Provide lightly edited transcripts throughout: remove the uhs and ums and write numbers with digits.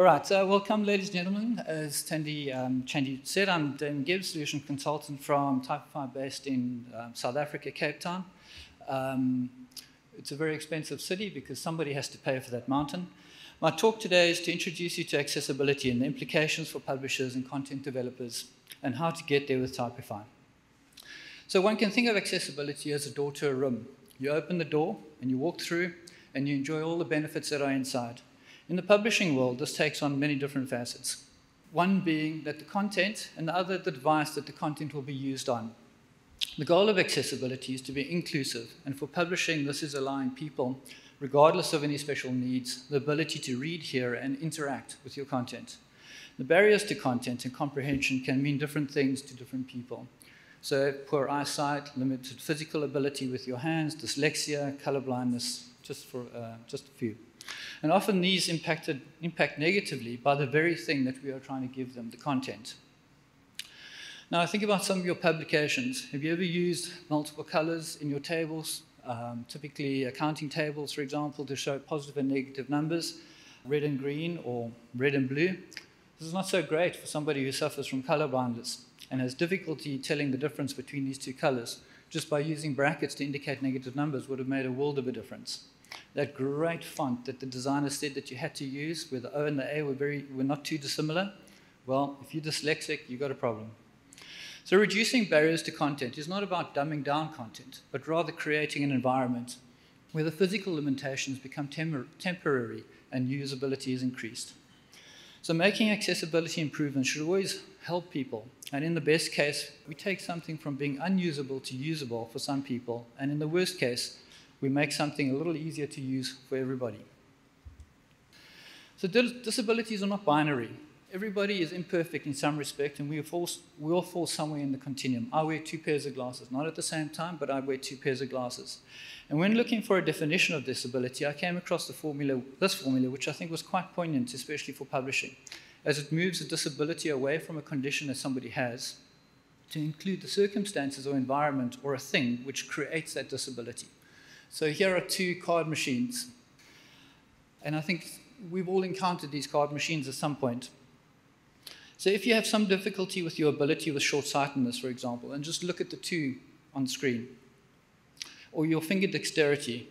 All right, welcome, ladies and gentlemen. As Chandy said, I'm Damon Gibbs, solution consultant from Typify based in South Africa, Cape Town. It's a very expensive city because somebody has to pay for that mountain. My talk today is to introduce you to accessibility and the implications for publishers and content developers and how to get there with Typify. So one can think of accessibility as a door to a room. You open the door and you walk through and you enjoy all the benefits that are inside. In the publishing world, this takes on many different facets. One being that the content, and the other the device that the content will be used on. The goal of accessibility is to be inclusive, and for publishing, this is allowing people, regardless of any special needs, the ability to read, hear, and interact with your content. The barriers to content and comprehension can mean different things to different people. So poor eyesight, limited physical ability with your hands, dyslexia, colorblindness, just a few. And often these impact negatively by the very thing that we are trying to give them, the content. Now think about some of your publications. Have you ever used multiple colors in your tables? Typically accounting tables, for example, to show positive and negative numbers, red and green or red and blue. This is not so great for somebody who suffers from color blindness and has difficulty telling the difference between these two colors. Just by using brackets to indicate negative numbers would have made a world of a difference. That great font that the designer said that you had to use, where the O and the A were not too dissimilar, well, if you're dyslexic, you've got a problem. So reducing barriers to content is not about dumbing down content, but rather creating an environment where the physical limitations become temporary and usability is increased. So making accessibility improvements should always help people. And in the best case, we take something from being unusable to usable for some people. And in the worst case, we make something a little easier to use for everybody. So disabilities are not binary. Everybody is imperfect in some respect, and we all fall somewhere in the continuum. I wear 2 pairs of glasses, not at the same time, but I wear 2 pairs of glasses. And when looking for a definition of disability, I came across this formula, which I think was quite poignant, especially for publishing, as it moves a disability away from a condition that somebody has to include the circumstances or environment or a thing which creates that disability. So here are 2 card machines. And I think we've all encountered these card machines at some point. So if you have some difficulty with your ability with short-sightedness, for example, and just look at the 2 on screen, or your finger dexterity,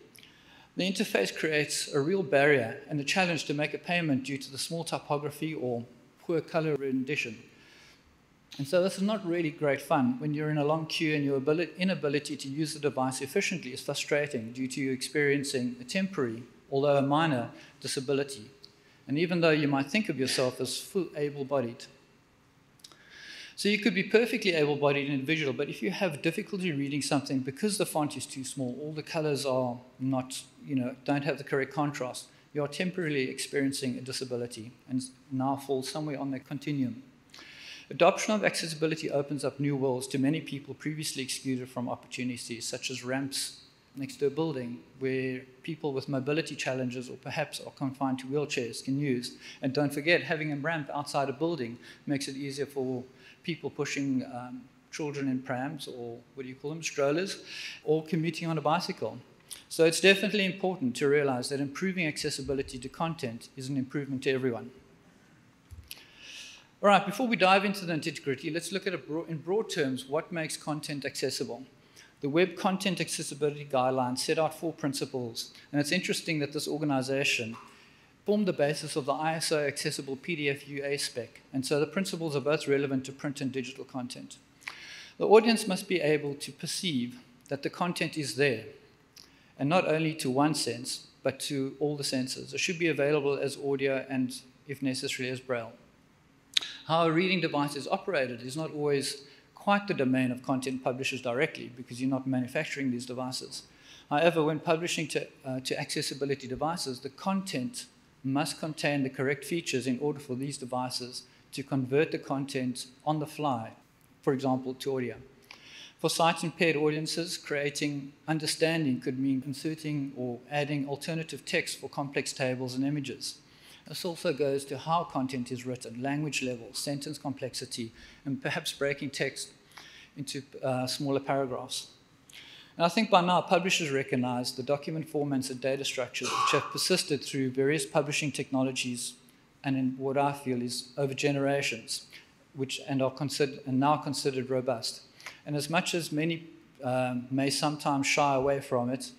the interface creates a real barrier and a challenge to make a payment due to the small typography or poor color rendition. And so this is not really great fun when you're in a long queue and your inability to use the device efficiently is frustrating due to you experiencing a temporary, although a minor, disability. And even though you might think of yourself as full able-bodied. So you could be perfectly able-bodied individual, but if you have difficulty reading something because the font is too small, all the colors are not, don't have the correct contrast, you are temporarily experiencing a disability and now fall somewhere on the continuum. Adoption of accessibility opens up new worlds to many people previously excluded from opportunities, such as ramps next to a building where people with mobility challenges or perhaps are confined to wheelchairs can use. And don't forget, having a ramp outside a building makes it easier for people pushing children in prams or, strollers, or commuting on a bicycle. So it's definitely important to realize that improving accessibility to content is an improvement to everyone. All right, before we dive into the nitty-gritty, let's look at in broad terms what makes content accessible. The Web Content Accessibility Guidelines set out 4 principles, and it's interesting that this organization formed the basis of the ISO Accessible PDF UA spec, and so the principles are both relevant to print and digital content. The audience must be able to perceive that the content is there, and not only to one sense, but to all the senses. It should be available as audio and, if necessary, as Braille. How a reading device is operated is not always quite the domain of content publishers directly because you're not manufacturing these devices. However, when publishing to accessibility devices, the content must contain the correct features in order for these devices to convert the content on the fly, for example, to audio. For sight-impaired audiences, creating understanding could mean inserting or adding alternative text for complex tables and images. This also goes to how content is written, language level, sentence complexity, and perhaps breaking text into smaller paragraphs. And I think by now publishers recognize the document formats and data structures which have persisted through various publishing technologies and in what I feel is over generations, and are now considered robust. And as much as many may sometimes shy away from it,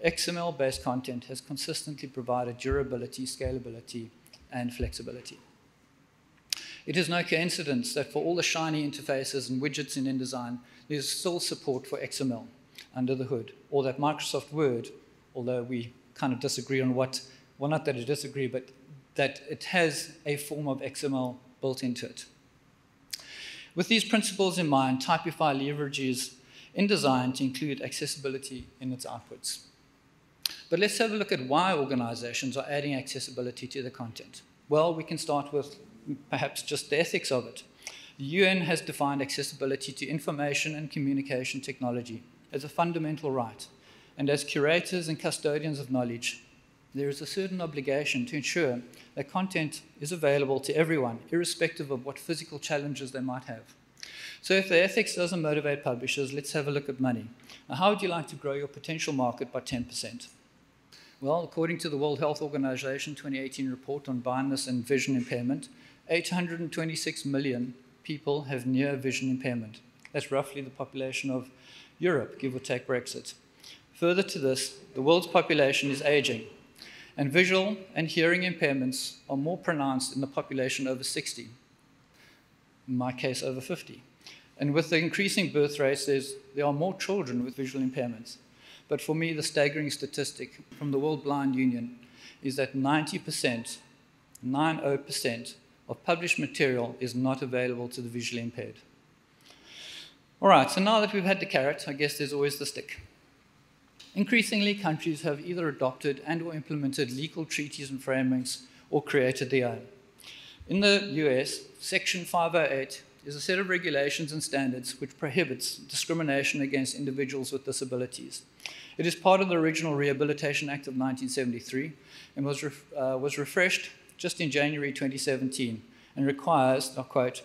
XML-based content has consistently provided durability, scalability, and flexibility. It is no coincidence that for all the shiny interfaces and widgets in InDesign, there's still support for XML under the hood, or that Microsoft Word, although we kind of disagree on what, well, not that I disagree, but that it has a form of XML built into it. With these principles in mind, Typify leverages InDesign to include accessibility in its outputs. But let's have a look at why organizations are adding accessibility to the content. Well, we can start with perhaps just the ethics of it. The UN has defined accessibility to information and communication technology as a fundamental right. And as curators and custodians of knowledge, there is a certain obligation to ensure that content is available to everyone, irrespective of what physical challenges they might have. So if the ethics doesn't motivate publishers, let's have a look at money. Now, how would you like to grow your potential market by 10%? Well, according to the World Health Organization 2018 report on blindness and vision impairment, 826 million people have near vision impairment. That's roughly the population of Europe, give or take Brexit. Further to this, the world's population is aging, and visual and hearing impairments are more pronounced in the population over 60, in my case over 50. And with the increasing birth rates, there are more children with visual impairments. But for me, the staggering statistic from the World Blind Union is that 90%, 90%, of published material is not available to the visually impaired. All right, so now that we've had the carrot, I guess there's always the stick. Increasingly, countries have either adopted and or implemented legal treaties and frameworks or created their own. In the US, Section 508 is a set of regulations and standards which prohibits discrimination against individuals with disabilities. It is part of the original Rehabilitation Act of 1973 and was refreshed just in January 2017 and requires, I'll quote,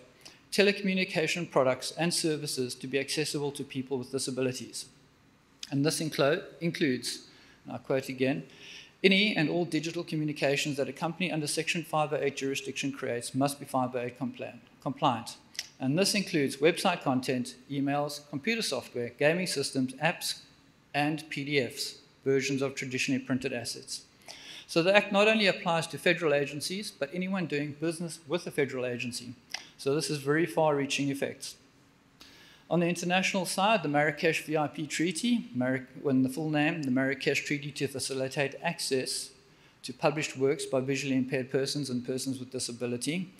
telecommunication products and services to be accessible to people with disabilities. And this includes, and I quote again, any and all digital communications that a company under Section 508 jurisdiction creates must be 508 compliant. And this includes website content, emails, computer software, gaming systems, apps, and PDFs, versions of traditionally printed assets. So the Act not only applies to federal agencies, but anyone doing business with a federal agency. So this is very far-reaching effects. On the international side, the Marrakesh VIP Treaty, in the full name, the Marrakesh Treaty to Facilitate Access to Published Works by Visually Impaired Persons and Persons with Disability,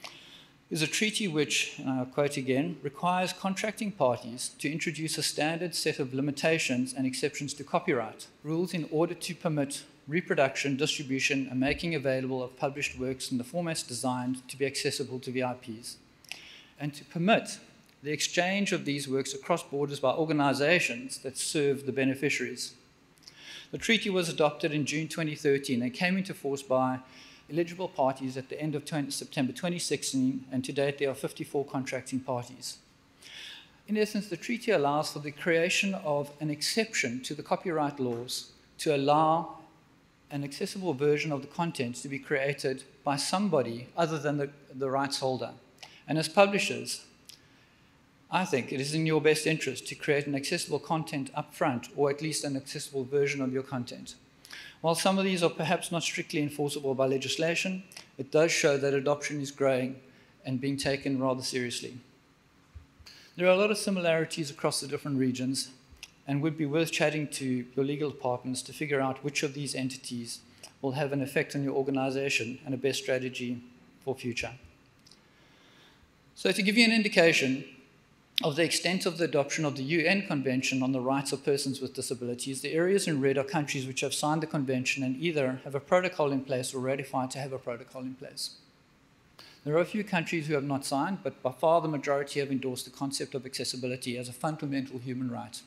is a treaty which, and I'll quote again, requires contracting parties to introduce a standard set of limitations and exceptions to copyright rules in order to permit reproduction, distribution, and making available of published works in the formats designed to be accessible to VIPs, and to permit the exchange of these works across borders by organizations that serve the beneficiaries. The treaty was adopted in June 2013 and came into force by eligible parties at the end of September 2016, and to date there are 54 contracting parties. In essence, the treaty allows for the creation of an exception to the copyright laws to allow an accessible version of the content to be created by somebody other than the rights holder. And as publishers, I think it is in your best interest to create an accessible content up front, or at least an accessible version of your content. While some of these are perhaps not strictly enforceable by legislation, it does show that adoption is growing and being taken rather seriously. There are a lot of similarities across the different regions, and would be worth chatting to your legal departments to figure out which of these entities will have an effect on your organization and a best strategy for future. So to give you an indication of the extent of the adoption of the UN Convention on the Rights of Persons with Disabilities, the areas in red are countries which have signed the convention and either have a protocol in place or ratified to have a protocol in place. There are a few countries who have not signed, but by far the majority have endorsed the concept of accessibility as a fundamental human right.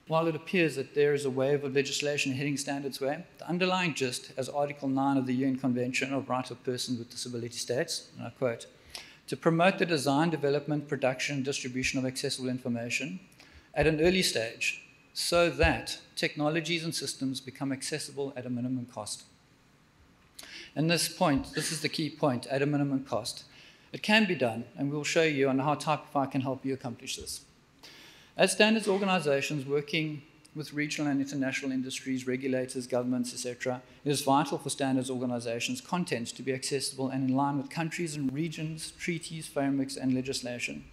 While it appears that there is a wave of legislation heading standards way, the underlying gist, as Article 9 of the UN Convention of Rights of Persons with Disability states, and I quote, to promote the design, development, production, and distribution of accessible information at an early stage so that technologies and systems become accessible at a minimum cost. And this is the key point, at a minimum cost. It can be done, and we'll show you on how Typify can help you accomplish this. As standards organizations working with regional and international industries, regulators, governments, etc., it is vital for standards organizations' content to be accessible and in line with countries and regions, treaties, frameworks, and legislation.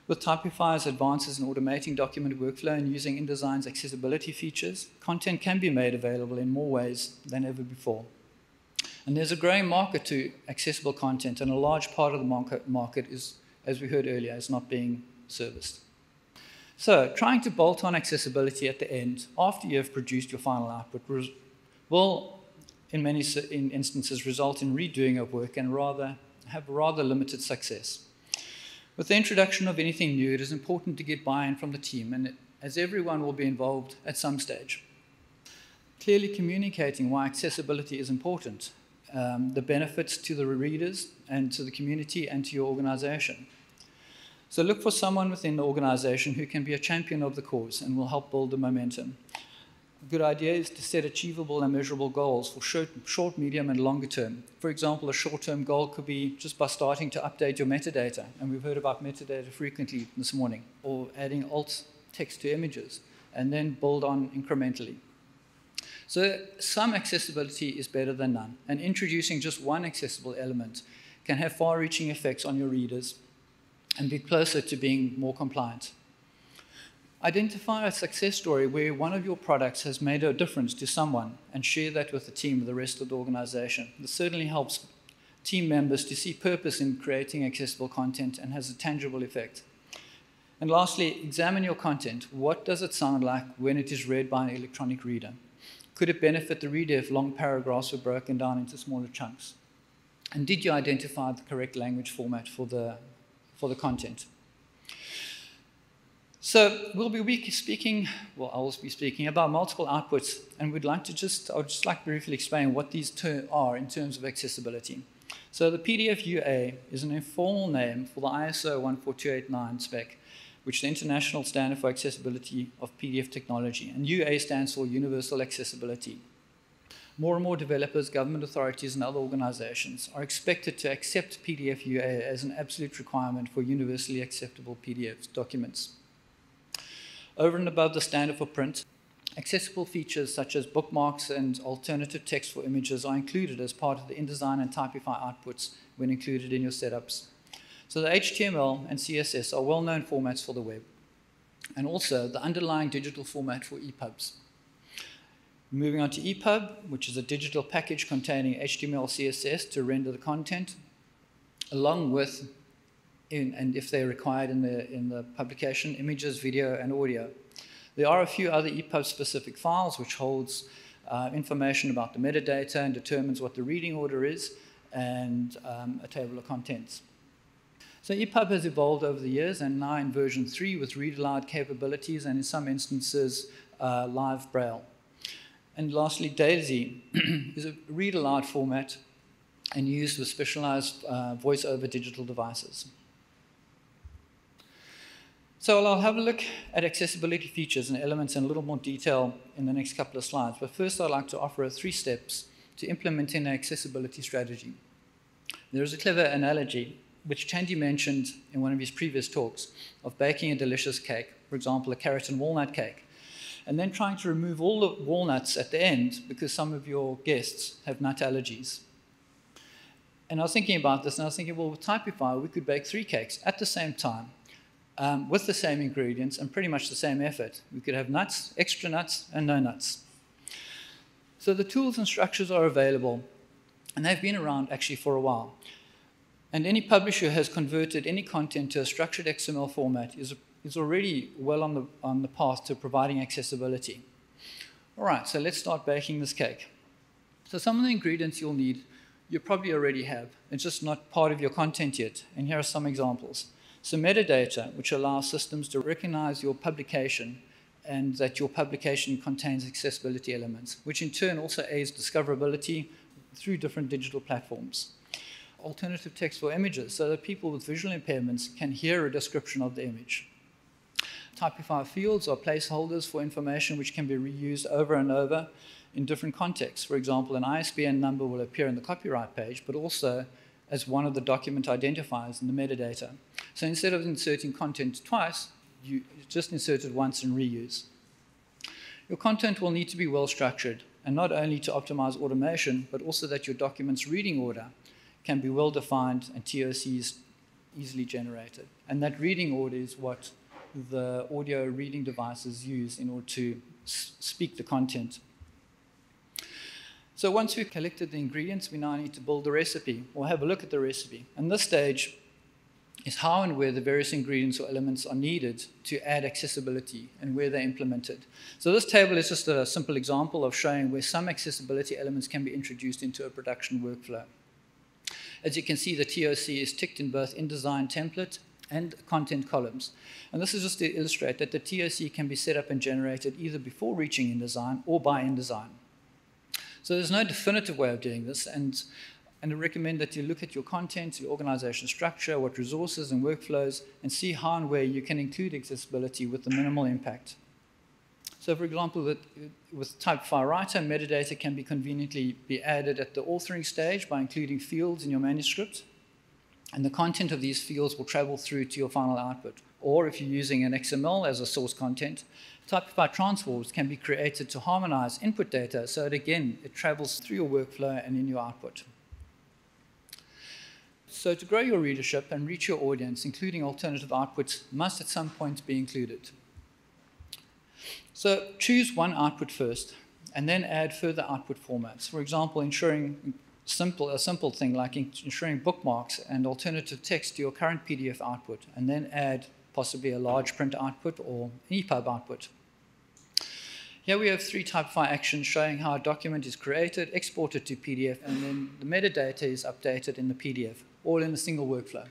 With Typify's advances in automating document workflow and using InDesign's accessibility features, content can be made available in more ways than ever before. And there's a growing market to accessible content, and a large part of the market is, as we heard earlier, is not being serviced. So, trying to bolt on accessibility at the end, after you have produced your final output, will, in many instances, result in redoing of work and have rather limited success. With the introduction of anything new, it is important to get buy-in from the team, and as everyone will be involved at some stage. Clearly communicating why accessibility is important, the benefits to the readers and to the community and to your organization. So look for someone within the organization who can be a champion of the cause and will help build the momentum. A good idea is to set achievable and measurable goals for short, medium, and longer term. For example, a short-term goal could be just by starting to update your metadata, and we've heard about metadata frequently this morning, or adding alt text to images, and then build on incrementally. So some accessibility is better than none, and introducing just one accessible element can have far-reaching effects on your readers and be closer to being more compliant. Identify a success story where one of your products has made a difference to someone and share that with the team, the rest of the organization. This certainly helps team members to see purpose in creating accessible content and has a tangible effect. And lastly, examine your content. What does it sound like when it is read by an electronic reader? Could it benefit the reader if long paragraphs were broken down into smaller chunks? And did you identify the correct language format for the content? So I will be speaking about multiple outputs, and I would just like to briefly explain what these are in terms of accessibility. So the PDF UA is an informal name for the ISO 14289 spec, which is the International Standard for Accessibility of PDF Technology, and UA stands for Universal Accessibility. More and more developers, government authorities, and other organizations are expected to accept PDF UA as an absolute requirement for universally acceptable PDF documents. Over and above the standard for print, accessible features such as bookmarks and alternative text for images are included as part of the InDesign and Typify outputs when included in your setups. So the HTML and CSS are well-known formats for the web, and also the underlying digital format for EPUBs. Moving on to EPUB, which is a digital package containing HTML, CSS to render the content, along with, and if they're required in the publication, images, video, and audio. There are a few other EPUB-specific files which holds information about the metadata and determines what the reading order is, and a table of contents. So EPUB has evolved over the years, and now in version 3 with read-aloud capabilities and in some instances live braille. And lastly, DAISY is a read-aloud format and used with specialized voice-over digital devices. So I'll have a look at accessibility features and elements in a little more detail in the next couple of slides. But first, I'd like to offer 3 steps to implementing an accessibility strategy. There is a clever analogy, which Chandy mentioned in one of his previous talks, of baking a delicious cake, for example, a carrot and walnut cake, and then trying to remove all the walnuts at the end because some of your guests have nut allergies. And I was thinking about this, and I was thinking, well, with Typify, we could bake 3 cakes at the same time, with the same ingredients and pretty much the same effort. We could have nuts, extra nuts, and no nuts. So the tools and structures are available, and they've been around actually for a while. And any publisher who has converted any content to a structured XML format is already well on the path to providing accessibility. All right, so let's start baking this cake. So some of the ingredients you'll need, you probably already have. It's just not part of your content yet. And here are some examples. So metadata, which allows systems to recognize your publication and that your publication contains accessibility elements, which in turn also aids discoverability through different digital platforms. Alternative text for images, so that people with visual impairments can hear a description of the image. Typify fields are placeholders for information which can be reused over and over in different contexts. For example, an ISBN number will appear in the copyright page, but also as one of the document identifiers in the metadata. So instead of inserting content twice, you just insert it once and reuse. Your content will need to be well structured, and not only to optimize automation, but also that your document's reading order can be well defined and TOCs easily generated. And that reading order is what the audio reading devices use in order to speak the content. So once we've collected the ingredients, we now need to build the recipe or have a look at the recipe. And this stage is how and where the various ingredients or elements are needed to add accessibility and where they're implemented. So this table is just a simple example of showing where some accessibility elements can be introduced into a production workflow. As you can see, the TOC is ticked in both InDesign template and content columns. And this is just to illustrate that the TOC can be set up and generated either before reaching InDesign or by InDesign. So there's no definitive way of doing this, and I recommend that you look at your content, your organization structure, what resources and workflows, and see how and where you can include accessibility with the minimal impact. So for example, with Typify Writer, metadata can be conveniently be added at the authoring stage by including fields in your manuscript, and the content of these fields will travel through to your final output. Or if you're using an XML as a source content, Typify transforms can be created to harmonize input data so that, again, it travels through your workflow and in your output. So to grow your readership and reach your audience, including alternative outputs must at some point be included. So choose one output first, and then add further output formats. For example, ensuring a simple thing like ensuring bookmarks and alternative text to your current PDF output, and then add possibly a large print output or EPUB output. Here we have 3 Typify actions showing how a document is created, exported to PDF, and then the metadata is updated in the PDF, all in a single workflow.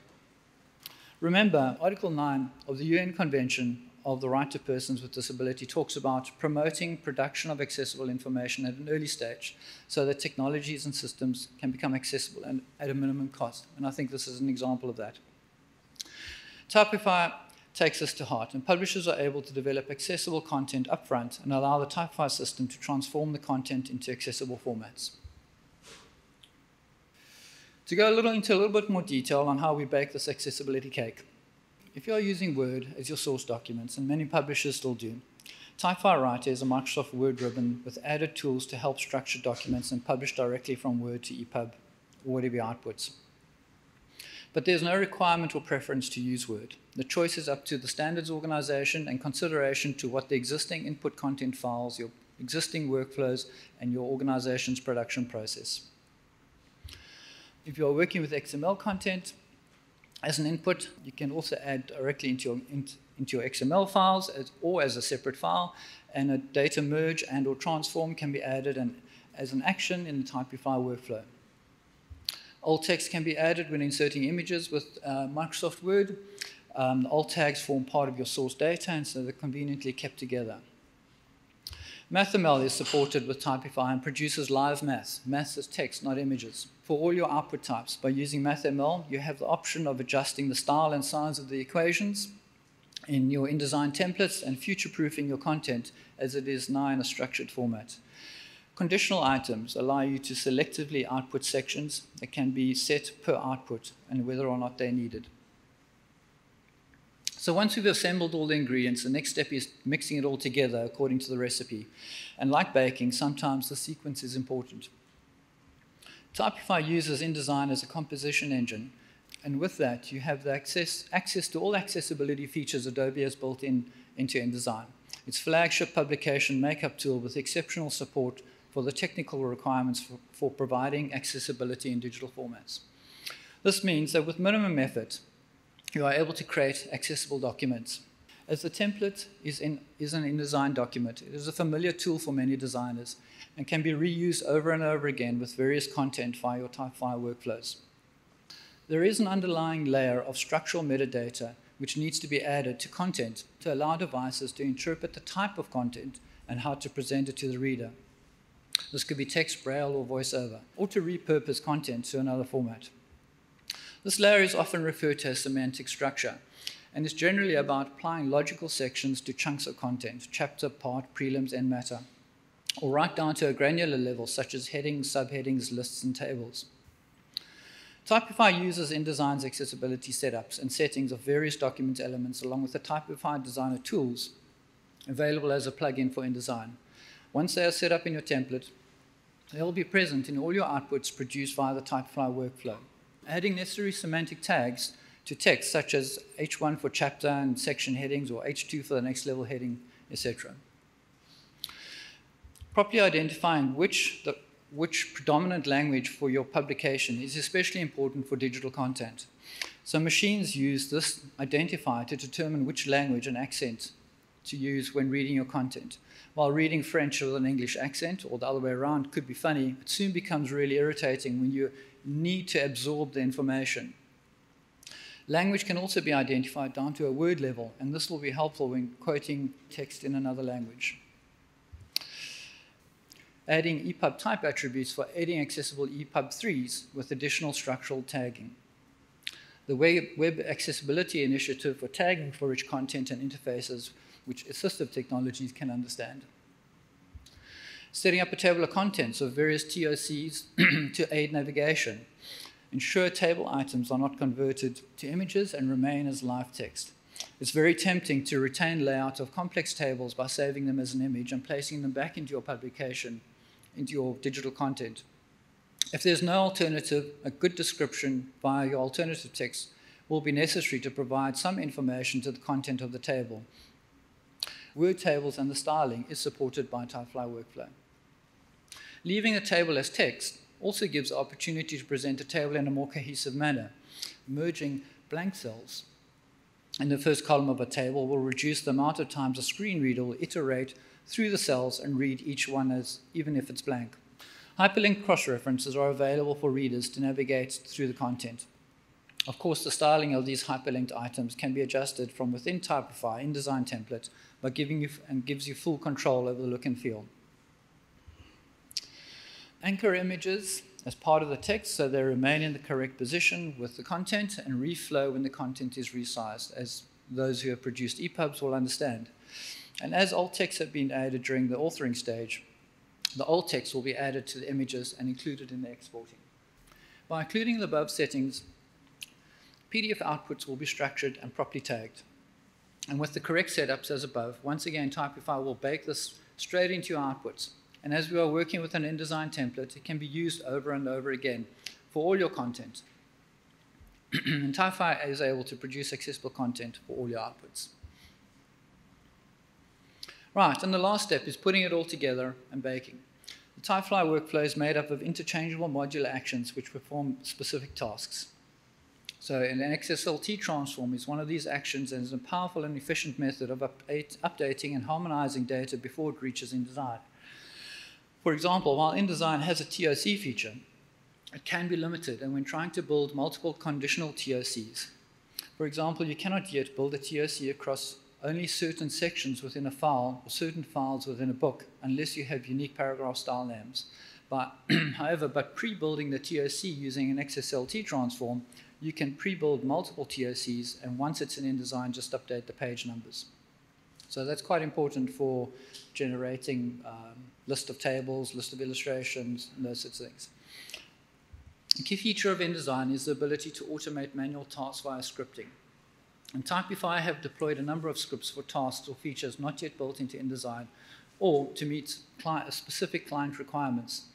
Remember, Article 9 of the UN Convention of the Right to Persons with Disability talks about promoting production of accessible information at an early stage so that technologies and systems can become accessible and at a minimum cost. And I think this is an example of that. Typify takes this to heart, and publishers are able to develop accessible content upfront and allow the Typify system to transform the content into accessible formats. To go into a little bit more detail on how we bake this accessibility cake. If you are using Word as your source documents, and many publishers still do, Typify Writer is a Microsoft Word ribbon with added tools to help structure documents and publish directly from Word to EPUB or whatever your outputs. But there's no requirement or preference to use Word. The choice is up to the standards organization and consideration to what the existing input content files, your existing workflows, and your organization's production process. If you are working with XML content as an input, you can also add directly into your XML files or as a separate file, and a data merge and or transform can be added as an action in the Typify workflow. Alt text can be added when inserting images with Microsoft Word. The alt tags form part of your source data, and so they're conveniently kept together. MathML is supported with Typify and produces live math. Math is text, not images. For all your output types, by using MathML, you have the option of adjusting the style and size of the equations in your InDesign templates and future-proofing your content as it is now in a structured format. Conditional items allow you to selectively output sections that can be set per output and whether or not they're needed. So once we've assembled all the ingredients, the next step is mixing it all together according to the recipe. And like baking, sometimes the sequence is important. Typify uses InDesign as a composition engine, and with that, you have the access to all accessibility features Adobe has built into InDesign. Its flagship publication makeup tool with exceptional support for the technical requirements for providing accessibility in digital formats. This means that with minimum effort, you are able to create accessible documents. As the template is an InDesign document, it is a familiar tool for many designers and can be reused over and over again with various content via your Typify workflows. There is an underlying layer of structural metadata which needs to be added to content to allow devices to interpret the type of content and how to present it to the reader. This could be text, braille, or voiceover, or to repurpose content to another format. This layer is often referred to as semantic structure, and is generally about applying logical sections to chunks of content, chapter, part, prelims, and matter. or right down to a granular level, such as headings, subheadings, lists, and tables. Typify uses InDesign's accessibility setups and settings of various document elements along with the Typify Designer tools available as a plugin for InDesign. Once they are set up in your template, they will be present in all your outputs produced via the Typify workflow. Adding necessary semantic tags to text such as H1 for chapter and section headings or H2 for the next level heading, etc. Properly identifying which predominant language for your publication is especially important for digital content. So machines use this identifier to determine which language and accent to use when reading your content. While reading French with an English accent, or the other way around, could be funny, it soon becomes really irritating when you need to absorb the information. Language can also be identified down to a word level, and this will be helpful when quoting text in another language. Adding EPUB type attributes for adding accessible EPUB 3s with additional structural tagging. The Web Accessibility Initiative for tagging for rich content and interfaces which assistive technologies can understand. Setting up a table of contents of various TOCs to aid navigation. Ensure table items are not converted to images and remain as live text. It's very tempting to retain layout of complex tables by saving them as an image and placing them back into your publication, into your digital content. If there's no alternative, a good description via your alternative text will be necessary to provide some information to the content of the table. Word tables and the styling is supported by Typify Workflow. Leaving a table as text also gives the opportunity to present a table in a more cohesive manner. Merging blank cells in the first column of a table will reduce the amount of times a screen reader will iterate through the cells and read each one even if it's blank. Hyperlink cross-references are available for readers to navigate through the content. Of course, the styling of these hyperlinked items can be adjusted from within Typify InDesign template by gives you full control over the look and feel. Anchor images as part of the text so they remain in the correct position with the content and reflow when the content is resized, as those who have produced EPUBs will understand. And as alt text have been added during the authoring stage, the alt text will be added to the images and included in the exporting. By including the above settings, PDF outputs will be structured and properly tagged. And with the correct setups as above, once again, Typify will bake this straight into your outputs. And as we are working with an InDesign template, it can be used over and over again for all your content. And Typify is able to produce accessible content for all your outputs. Right, and the last step is putting it all together and baking. The Typify workflow is made up of interchangeable modular actions which perform specific tasks. So an XSLT transform is one of these actions and is a powerful and efficient method of updating and harmonizing data before it reaches InDesign. For example, while InDesign has a TOC feature, it can be limited and when trying to build multiple conditional TOCs. For example, you cannot yet build a TOC across only certain sections within a file or certain files within a book unless you have unique paragraph style names. However, pre-building the TOC using an XSLT transform, you can pre-build multiple TOCs and once it's in InDesign, just update the page numbers. So that's quite important for generating list of tables, list of illustrations, and those sorts of things. A key feature of InDesign is the ability to automate manual tasks via scripting. And Typify have deployed a number of scripts for tasks or features not yet built into InDesign or to meet specific client requirements.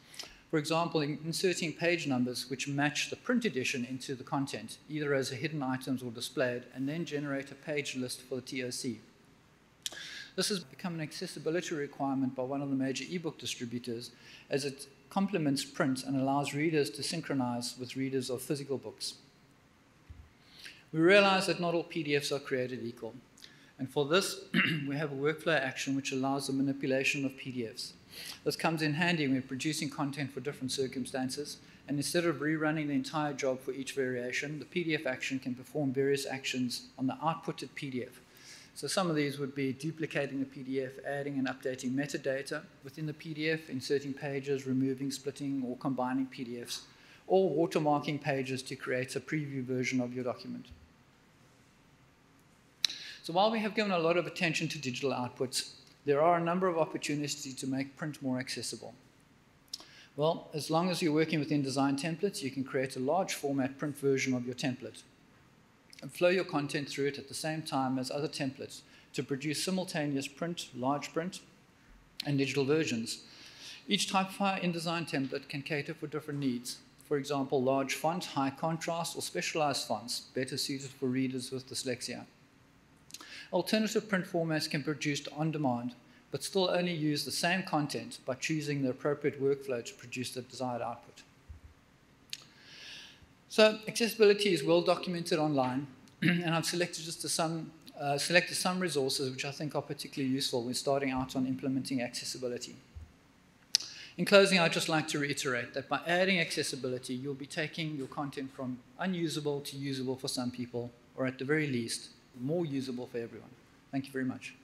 For example, inserting page numbers which match the print edition into the content, either as hidden items or displayed, and then generate a page list for the TOC. This has become an accessibility requirement by one of the major ebook distributors as it complements print and allows readers to synchronize with readers of physical books. We realize that not all PDFs are created equal. And for this, we have a workflow action which allows the manipulation of PDFs. This comes in handy when producing content for different circumstances, and instead of rerunning the entire job for each variation, the PDF action can perform various actions on the outputted PDF. So some of these would be duplicating the PDF, adding and updating metadata within the PDF, inserting pages, removing, splitting, or combining PDFs, or watermarking pages to create a preview version of your document. So while we have given a lot of attention to digital outputs, there are a number of opportunities to make print more accessible. Well, as long as you're working within design templates, you can create a large format print version of your template and flow your content through it at the same time as other templates to produce simultaneous print, large print, and digital versions. Each Typify InDesign template can cater for different needs. For example, large font, high contrast, or specialized fonts, better suited for readers with dyslexia. Alternative print formats can be produced on demand, but still only use the same content by choosing the appropriate workflow to produce the desired output. So accessibility is well documented online, and I've selected some resources which I think are particularly useful when starting out on implementing accessibility. In closing, I'd just like to reiterate that by adding accessibility, you'll be taking your content from unusable to usable for some people, or at the very least, more usable for everyone. Thank you very much.